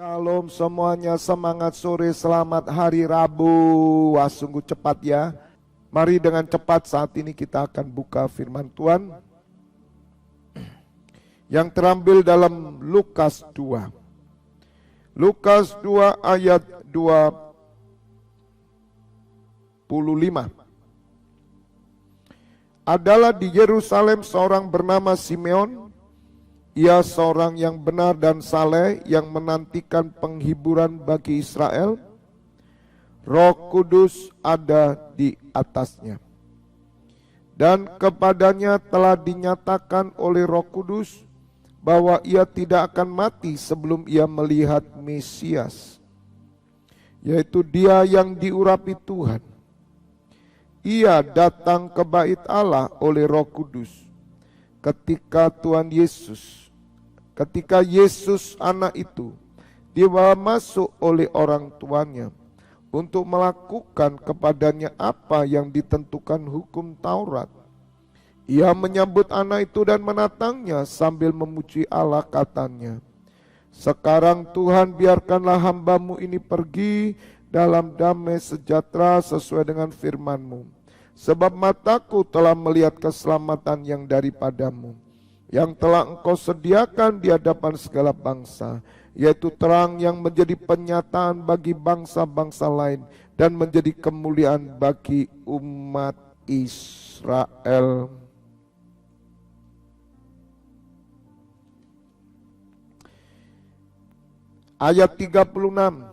Shalom semuanya, semangat sore, selamat hari Rabu. Wah, sungguh cepat ya. Mari dengan cepat saat ini kita akan buka firman Tuhan yang terambil dalam Lukas 2. Lukas 2 ayat 25. Adalah di Yerusalem seorang bernama Simeon. Ia seorang yang benar dan saleh yang menantikan penghiburan bagi Israel. Roh Kudus ada di atasnya. Dan kepadanya telah dinyatakan oleh Roh Kudus bahwa ia tidak akan mati sebelum ia melihat Mesias, yaitu Dia yang diurapi Tuhan. Ia datang ke bait Allah oleh Roh Kudus ketika Yesus anak itu dibawa masuk oleh orang tuanya untuk melakukan kepadanya apa yang ditentukan hukum Taurat. Ia menyambut anak itu dan menatangnya sambil memuji Allah, katanya, "Sekarang Tuhan, biarkanlah hambamu ini pergi dalam damai sejahtera sesuai dengan firman-Mu. Sebab mataku telah melihat keselamatan yang daripadamu, yang telah Engkau sediakan di hadapan segala bangsa, yaitu terang yang menjadi penyataan bagi bangsa-bangsa lain dan menjadi kemuliaan bagi umat Israel." Ayat 36.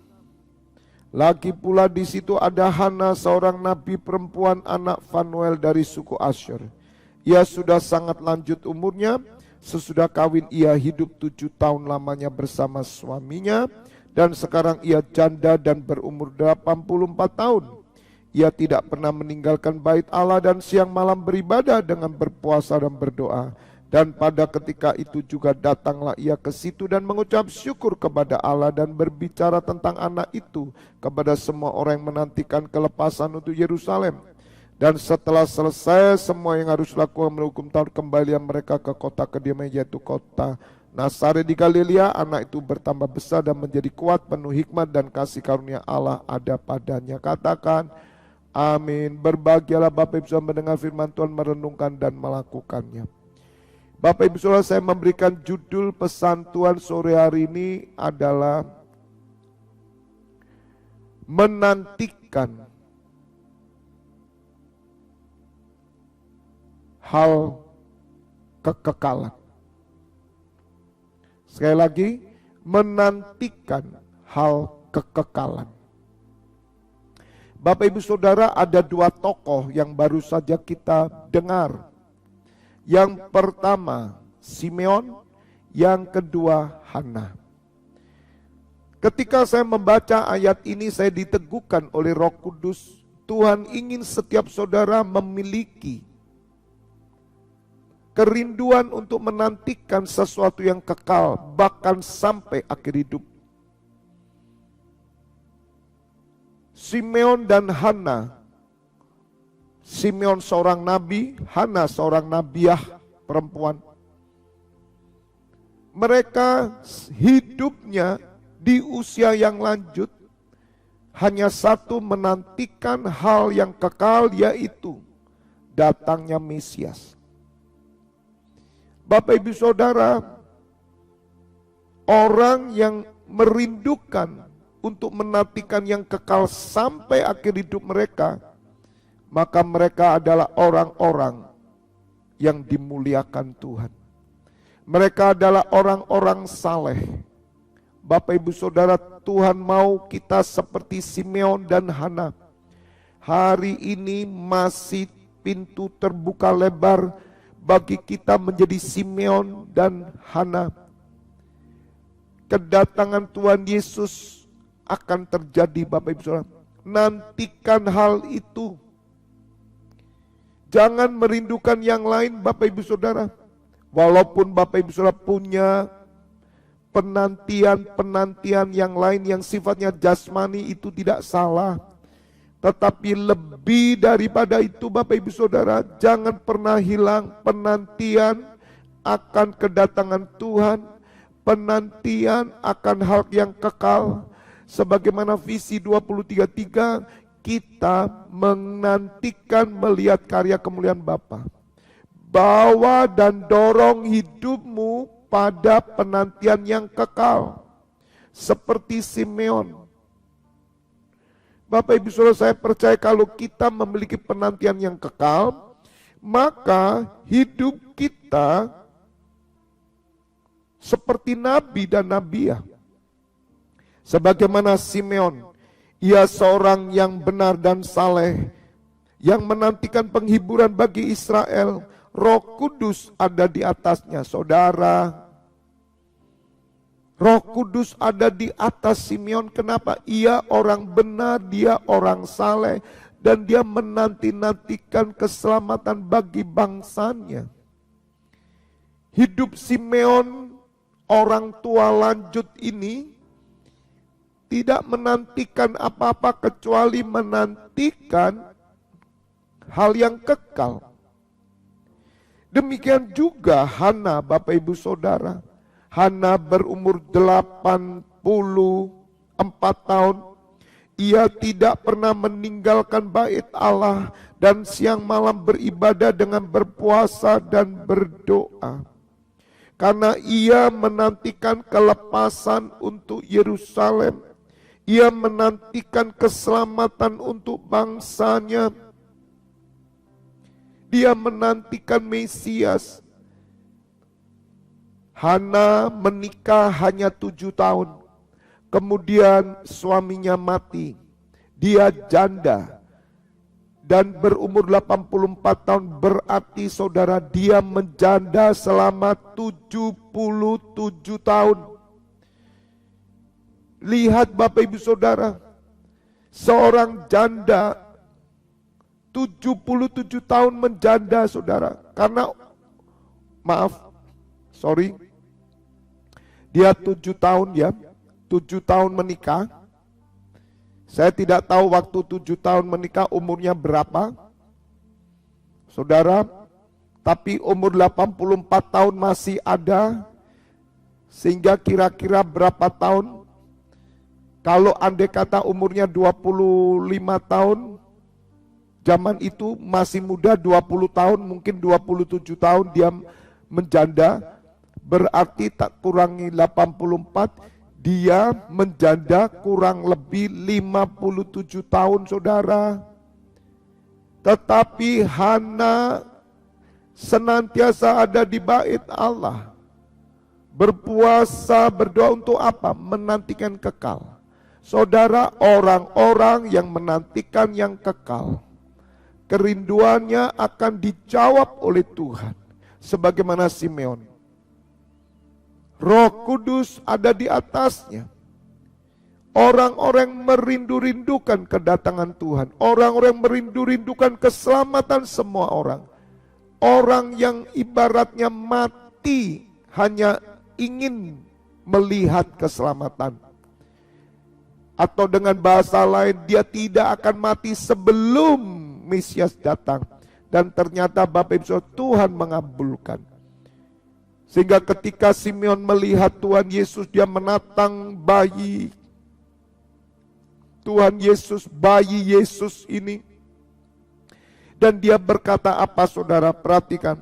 Lagi pula di situ ada Hana, seorang nabi perempuan, anak Fanuel dari suku Asyur. Ia sudah sangat lanjut umurnya. Sesudah kawin ia hidup 7 tahun lamanya bersama suaminya, dan sekarang ia janda dan berumur 84 tahun. Ia tidak pernah meninggalkan bait Allah dan siang malam beribadah dengan berpuasa dan berdoa. Dan pada ketika itu juga datanglah ia ke situ dan mengucap syukur kepada Allah dan berbicara tentang anak itu kepada semua orang yang menantikan kelepasan untuk Yerusalem. Dan setelah selesai semua yang harus lakukan menghukum tahun, kembalian mereka ke kota kediaman, yaitu kota Nazaret di Galilea. Anak itu bertambah besar dan menjadi kuat, penuh hikmat, dan kasih karunia Allah ada padanya. Katakan amin. Berbahagialah Bapak Ibu Saudara mendengar firman Tuhan, merenungkan dan melakukannya. Bapak Ibu Saudara, saya memberikan judul pesan Tuhan sore hari ini adalah menantikan hal kekekalan. Sekali lagi, menantikan hal kekekalan. Bapak Ibu Saudara, ada 2 tokoh yang baru saja kita dengar. Yang pertama Simeon, yang kedua Hana. Ketika saya membaca ayat ini, saya diteguhkan oleh Roh Kudus. Tuhan ingin setiap saudara memiliki kerinduan untuk menantikan sesuatu yang kekal, bahkan sampai akhir hidup. Simeon dan Hana. Simeon seorang nabi, Hana seorang nabiah perempuan. Mereka hidupnya di usia yang lanjut hanya satu, menantikan hal yang kekal, yaitu datangnya Mesias. Bapak Ibu Saudara, orang yang merindukan untuk menantikan yang kekal sampai akhir hidup mereka, maka mereka adalah orang-orang yang dimuliakan Tuhan. Mereka adalah orang-orang saleh. Bapak Ibu Saudara, Tuhan mau kita seperti Simeon dan Hana. Hari ini masih pintu terbuka lebar bagi kita menjadi Simeon dan Hana. Kedatangan Tuhan Yesus akan terjadi, Bapak Ibu Saudara. Nantikan hal itu. Jangan merindukan yang lain, Bapak Ibu Saudara. Walaupun Bapak Ibu Saudara punya penantian yang lain yang sifatnya jasmani, itu tidak salah. Tetapi lebih daripada itu, Bapak Ibu Saudara, jangan pernah hilang penantian akan kedatangan Tuhan. penantian akan hal yang kekal. Sebagaimana visi 2033, kita menantikan melihat karya kemuliaan Bapa. Bawa dan dorong hidupmu pada penantian yang kekal. Seperti Simeon. Bapak Ibu Saudara, saya percaya kalau kita memiliki penantian yang kekal, maka hidup kita seperti nabi dan nabiah. Sebagaimana Simeon, ia seorang yang benar dan saleh, yang menantikan penghiburan bagi Israel. Roh Kudus ada di atasnya, saudara. Roh Kudus ada di atas Simeon. Kenapa? Ia orang benar, dia orang saleh, dan dia menanti-nantikan keselamatan bagi bangsanya. Hidup Simeon, orang tua lanjut ini, tidak menantikan apa-apa kecuali menantikan hal yang kekal. Demikian juga Hana, Bapak Ibu Saudara. Hana berumur 84 tahun. Ia tidak pernah meninggalkan bait Allah dan siang malam beribadah dengan berpuasa dan berdoa. Karena ia menantikan kelepasan untuk Yerusalem. Ia menantikan keselamatan untuk bangsanya. Dia menantikan Mesias. Hana menikah hanya 7 tahun. Kemudian suaminya mati. Dia janda. Dan berumur 84 tahun, berarti saudara, dia menjanda selama 77 tahun. Lihat Bapak Ibu Saudara, seorang janda 77 tahun menjanda, saudara. Karena, dia 7 tahun ya, 7 tahun menikah. Saya tidak tahu waktu 7 tahun menikah umurnya berapa, saudara. Tapi umur 84 tahun masih ada, sehingga kira-kira berapa tahun? Kalau andai kata umurnya 25 tahun, zaman itu masih muda, 20 tahun, mungkin 27 tahun dia menjanda, berarti tak kurangi 84, dia menjanda kurang lebih 57 tahun, saudara. Tetapi Hana senantiasa ada di bait Allah. Berpuasa, berdoa untuk apa? Menantikan kekal. Saudara, orang-orang yang menantikan yang kekal, kerinduannya akan dijawab oleh Tuhan. Sebagaimana Simeon. Roh Kudus ada di atasnya. Orang-orang merindu-rindukan kedatangan Tuhan. Orang-orang merindu-rindukan keselamatan semua orang. Orang yang ibaratnya mati hanya ingin melihat keselamatan. Atau dengan bahasa lain, dia tidak akan mati sebelum Mesias datang. Dan ternyata Bapak Ibu Saudara, Tuhan mengabulkan. Sehingga ketika Simeon melihat Tuhan Yesus, dia menatang bayi Tuhan Yesus, bayi Yesus ini. Dan dia berkata apa, saudara? Perhatikan.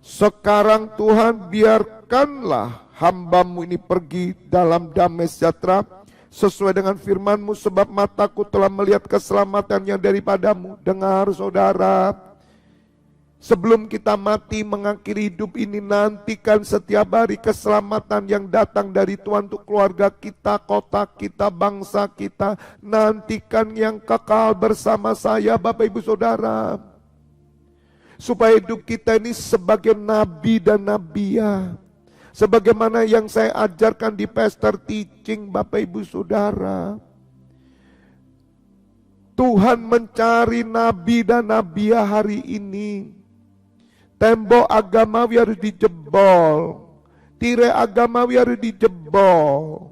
Sekarang Tuhan, biarkanlah hamba-Mu ini pergi dalam damai sejahtera sesuai dengan firman-Mu, sebab mataku telah melihat keselamatan yang daripada-Mu. Dengar saudara, sebelum kita mati mengakhiri hidup ini, nantikan setiap hari keselamatan yang datang dari Tuhan untuk keluarga kita, kota kita, bangsa kita. Nantikan yang kekal bersama saya, Bapak Ibu Saudara. Supaya hidup kita ini sebagai nabi dan nabiah. Sebagaimana yang saya ajarkan di Pastor Teaching, Bapak Ibu Saudara. Tuhan mencari nabi dan nabiah hari ini. Tembok agamawi harus dijebol. Tirai agamawi harus dijebol.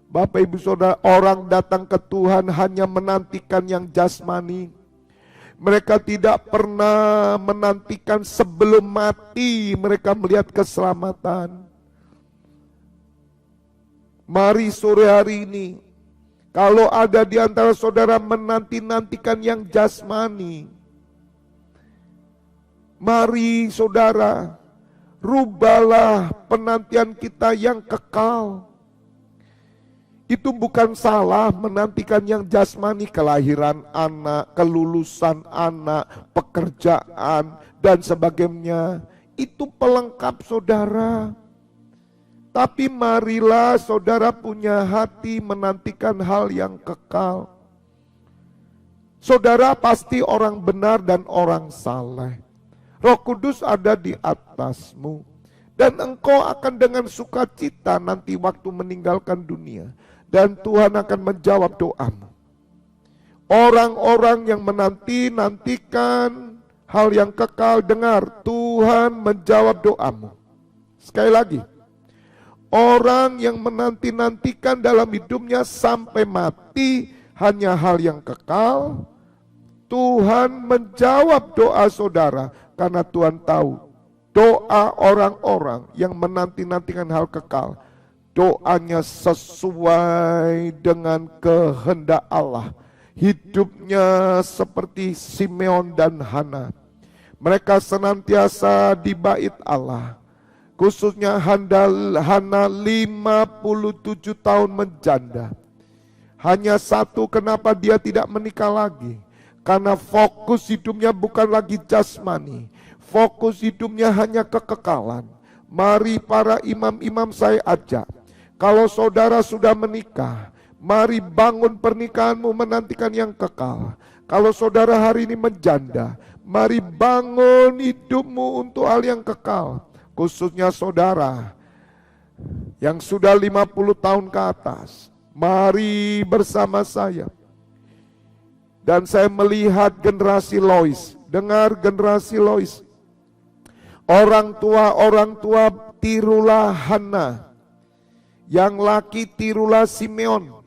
Bapak Ibu Saudara, orang datang ke Tuhan hanya menantikan yang jasmani. Mereka tidak pernah menantikan sebelum mati mereka melihat keselamatan. Mari sore hari ini, kalau ada di antara saudara menanti-nantikan yang jasmani, mari saudara, rubahlah penantian kita yang kekal. Itu bukan salah menantikan yang jasmani, kelahiran anak, kelulusan anak, pekerjaan, dan sebagainya. Itu pelengkap saudara. Tapi marilah saudara punya hati menantikan hal yang kekal. Saudara pasti orang benar dan orang saleh. Roh Kudus ada di atasmu. Dan engkau akan dengan sukacita nanti waktu meninggalkan dunia. Dan Tuhan akan menjawab doamu. Orang-orang yang menanti-nantikan hal yang kekal, dengar, Tuhan menjawab doamu. Sekali lagi. Orang yang menanti-nantikan dalam hidupnya sampai mati hanya hal yang kekal, Tuhan menjawab doa saudara karena Tuhan tahu doa orang-orang yang menanti-nantikan hal kekal, doanya sesuai dengan kehendak Allah. Hidupnya seperti Simeon dan Hana. Mereka senantiasa di bait Allah. Khususnya Hana 57 tahun menjanda. Hanya satu, kenapa dia tidak menikah lagi? Karena fokus hidupnya bukan lagi jasmani. Fokus hidupnya hanya kekekalan. Mari para imam-imam saya ajak. Kalau saudara sudah menikah, mari bangun pernikahanmu menantikan yang kekal. Kalau saudara hari ini menjanda, mari bangun hidupmu untuk hal yang kekal. Khususnya saudara yang sudah 50 tahun ke atas, mari bersama saya. Dan saya melihat generasi Lois, dengar generasi Lois. Orang tua tirulah Hana, yang laki tirulah Simeon.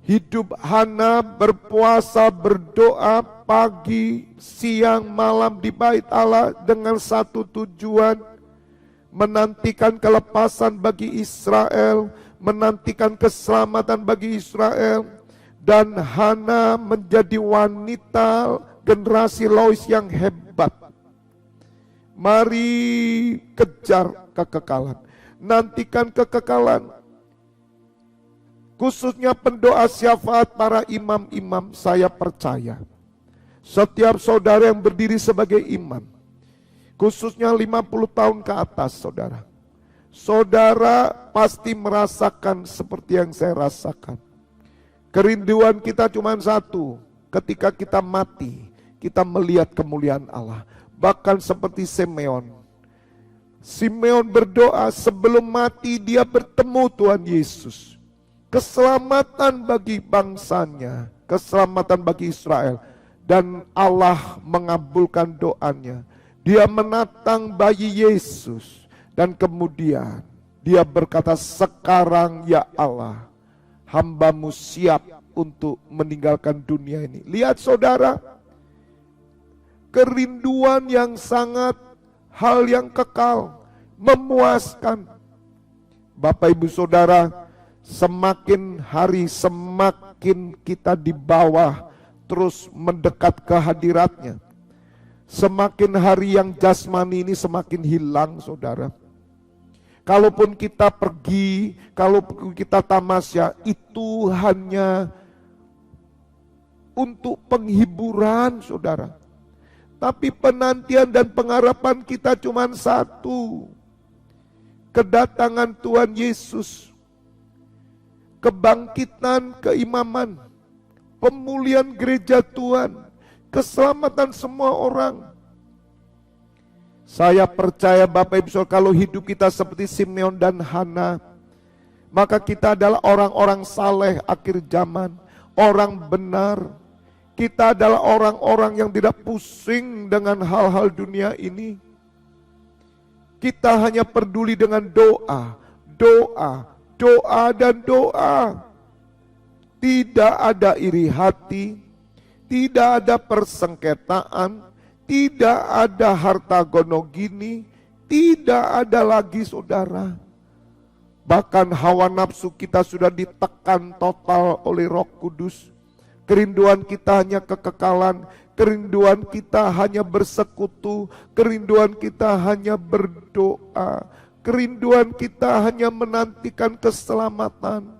Hidup Hana berpuasa, berdoa pagi, siang, malam di bait Allah dengan satu tujuan, menantikan kelepasan bagi Israel, menantikan keselamatan bagi Israel. Dan Hana menjadi wanita generasi Lois yang hebat. Mari kejar kekekalan, nantikan kekekalan. Khususnya pendoa syafaat para imam-imam, saya percaya setiap saudara yang berdiri sebagai imam, khususnya 50 tahun ke atas saudara, saudara pasti merasakan seperti yang saya rasakan. Kerinduan kita cuma satu, ketika kita mati, kita melihat kemuliaan Allah. Bahkan seperti Simeon. Simeon berdoa sebelum mati dia bertemu Tuhan Yesus. Keselamatan bagi bangsanya, keselamatan bagi Israel. Dan Allah mengabulkan doanya. Dia menatang bayi Yesus. Dan kemudian dia berkata, sekarang ya Allah, hamba-Mu siap untuk meninggalkan dunia ini. Lihat saudara, kerinduan yang sangat, hal yang kekal, memuaskan. Bapak ibu saudara, semakin hari semakin kita di bawah terus mendekat ke hadiratnya. Semakin hari yang jasmani ini semakin hilang saudara. Kalaupun kita pergi, kalaupun kita tamasya, itu hanya untuk penghiburan saudara. Tapi penantian dan pengharapan kita cuma satu. Kedatangan Tuhan Yesus. Kebangkitan keimaman. Pemulihan gereja Tuhan. Keselamatan semua orang. Saya percaya Bapak Ibu Saudara, kalau hidup kita seperti Simeon dan Hana, maka kita adalah orang-orang saleh akhir zaman. Orang benar. Kita adalah orang-orang yang tidak pusing dengan hal-hal dunia ini. Kita hanya peduli dengan doa, doa, doa dan doa. Tidak ada iri hati, tidak ada persengketaan, tidak ada harta gonogini, tidak ada lagi saudara. Bahkan hawa nafsu kita sudah ditekan total oleh Roh Kudus. Kerinduan kita hanya kekekalan, kerinduan kita hanya bersekutu, kerinduan kita hanya berdoa, kerinduan kita hanya menantikan keselamatan.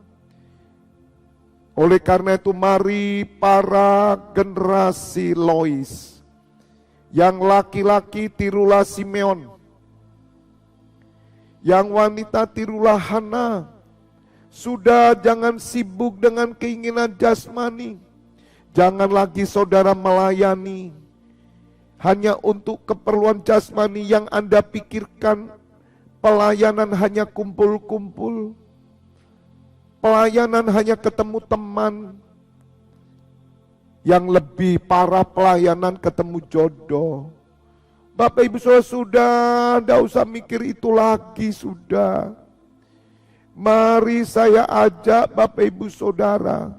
Oleh karena itu mari para generasi Lois, yang laki-laki tirulah Simeon, yang wanita tirulah Hana. Sudah jangan sibuk dengan keinginan jasmani. Jangan lagi saudara melayani hanya untuk keperluan jasmani yang Anda pikirkan. Pelayanan hanya kumpul-kumpul. Pelayanan hanya ketemu teman. Yang lebih parah pelayanan ketemu jodoh. Bapak Ibu Saudara sudah, tidak usah mikir itu lagi sudah. Mari saya ajak Bapak Ibu Saudara,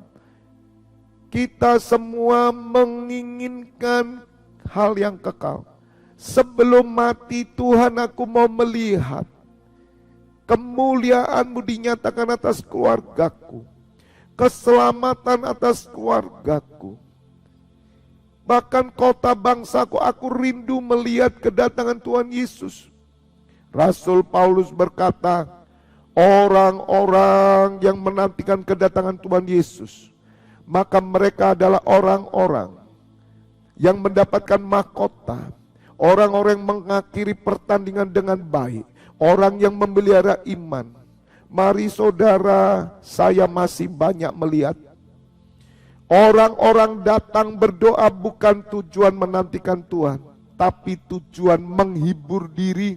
kita semua menginginkan hal yang kekal. Sebelum mati Tuhan, aku mau melihat kemuliaan-Mu dinyatakan atas keluargaku, keselamatan atas keluargaku. Bahkan kota bangsaku, aku rindu melihat kedatangan Tuhan Yesus. Rasul Paulus berkata, orang-orang yang menantikan kedatangan Tuhan Yesus, maka mereka adalah orang-orang yang mendapatkan mahkota, orang-orang yang mengakhiri pertandingan dengan baik, orang yang memelihara iman. Mari saudara, saya masih banyak melihat orang-orang datang berdoa bukan tujuan menantikan Tuhan, tapi tujuan menghibur diri.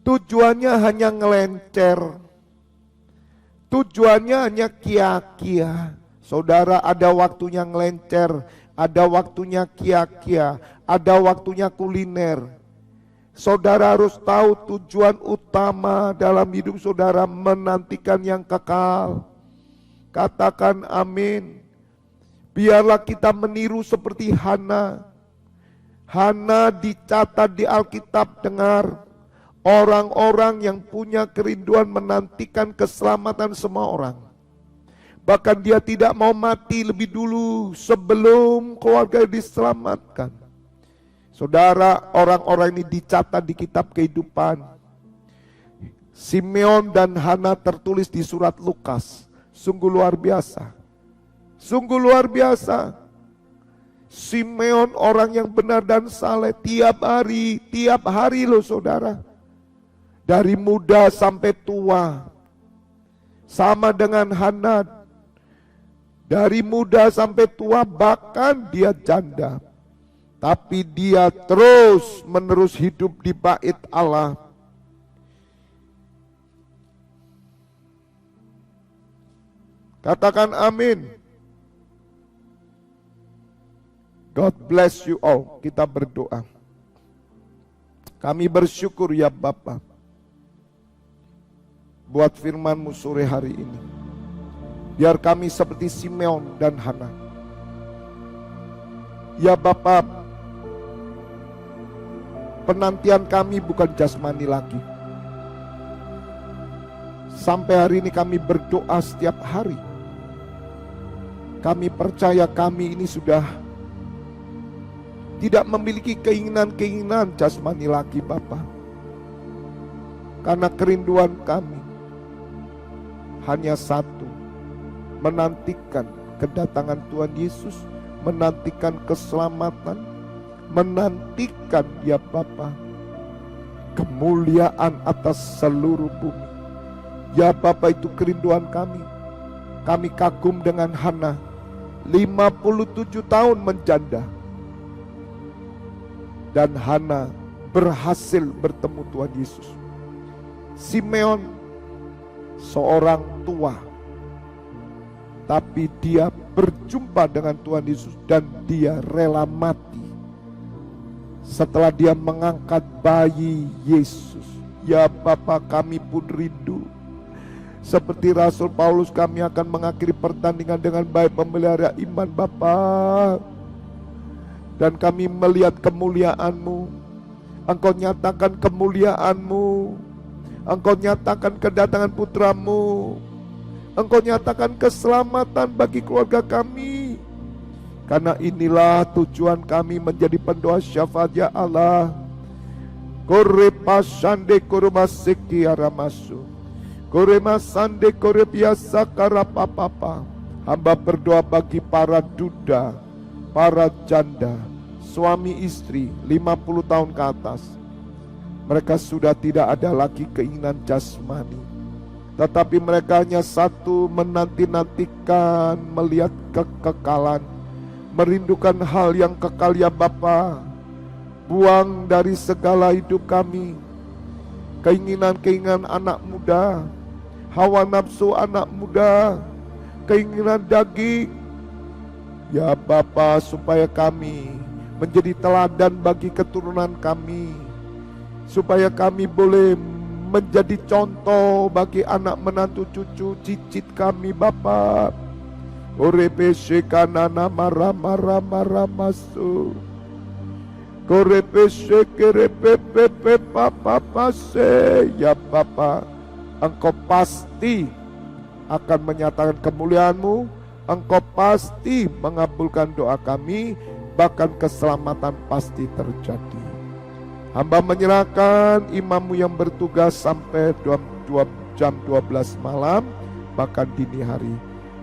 Tujuannya hanya ngelencer. Tujuannya hanya kia-kia. Saudara, ada waktunya ngelencer, ada waktunya kia-kia, ada waktunya kuliner. Saudara harus tahu tujuan utama dalam hidup saudara menantikan yang kekal. Katakan amin. Biarlah kita meniru seperti Hana. Hana dicatat di Alkitab, dengar. Orang-orang yang punya kerinduan menantikan keselamatan semua orang. Bahkan dia tidak mau mati lebih dulu sebelum keluarga diselamatkan. Saudara, orang-orang ini dicatat di kitab kehidupan. Simeon dan Hana tertulis di surat Lukas. Sungguh luar biasa. Sungguh luar biasa. Simeon orang yang benar dan saleh tiap hari loh saudara. Dari muda sampai tua. Sama dengan Hana. Dari muda sampai tua, bahkan dia janda. Tapi dia terus menerus hidup di bait Allah. Katakan amin. God bless you all. Kita berdoa. Kami bersyukur ya Bapa, buat firman-Mu sore hari ini. Biar kami seperti Simeon dan Hana. Ya Bapa, penantian kami bukan jasmani lagi. Sampai hari ini kami berdoa setiap hari. Kami percaya kami ini sudah tidak memiliki keinginan-keinginan jasmani lagi Bapa. Karena kerinduan kami hanya satu, menantikan kedatangan Tuhan Yesus, menantikan keselamatan, menantikan ya Bapa kemuliaan atas seluruh bumi. Ya Bapa, itu kerinduan kami. Kami kagum dengan Hana, 57 tahun menjanda. Dan Hana berhasil bertemu Tuhan Yesus. Simeon seorang tua, tapi dia berjumpa dengan Tuhan Yesus dan dia rela mati setelah dia mengangkat bayi Yesus. Ya Bapa, kami pun rindu seperti Rasul Paulus, kami akan mengakhiri pertandingan dengan baik, memelihara iman Bapa. Dan kami melihat kemuliaan-Mu. Engkau nyatakan kemuliaan-Mu Engkau nyatakan kedatangan putramu. Engkau nyatakan keselamatan bagi keluarga kami. Karena inilah tujuan kami menjadi pendoa syafaat ya Allah. Kore pasande kore masiki aramasu. Kore masande kore biasa karapapapa. Hamba berdoa bagi para duda, para janda, suami istri 50 tahun ke atas. Mereka sudah tidak ada lagi keinginan jasmani, tetapi mereka hanya satu, menanti-nantikan melihat kekekalan, merindukan hal yang kekal ya Bapa. Buang dari segala hidup kami keinginan-keinginan anak muda, hawa nafsu anak muda, keinginan daging. Ya Bapa, supaya kami menjadi teladan bagi keturunan kami, supaya kami boleh menjadi contoh bagi anak menantu cucu cicit kami Bapa. Orepe shekanana mara masu. Korepe shekerepe pepe papa pase. Ya Bapa, Engkau pasti akan menyatakan kemuliaan-Mu. Engkau pasti mengabulkan doa kami, bahkan keselamatan pasti terjadi. Hamba menyerahkan imammu yang bertugas sampai jam 12 malam, bahkan dini hari.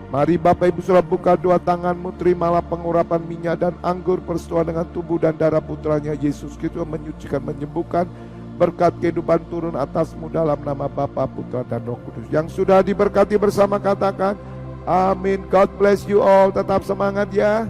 Mari Bapak Ibu Saudara buka dua tanganmu, terimalah pengurapan minyak dan anggur persetujuan dengan tubuh dan darah putranya Yesus Kristus, menyucikan, menyembuhkan. Berkat kehidupan turun atasmu dalam nama Bapa, Putra dan Roh Kudus. Yang sudah diberkati bersama katakan amin. God bless you all. Tetap semangat ya.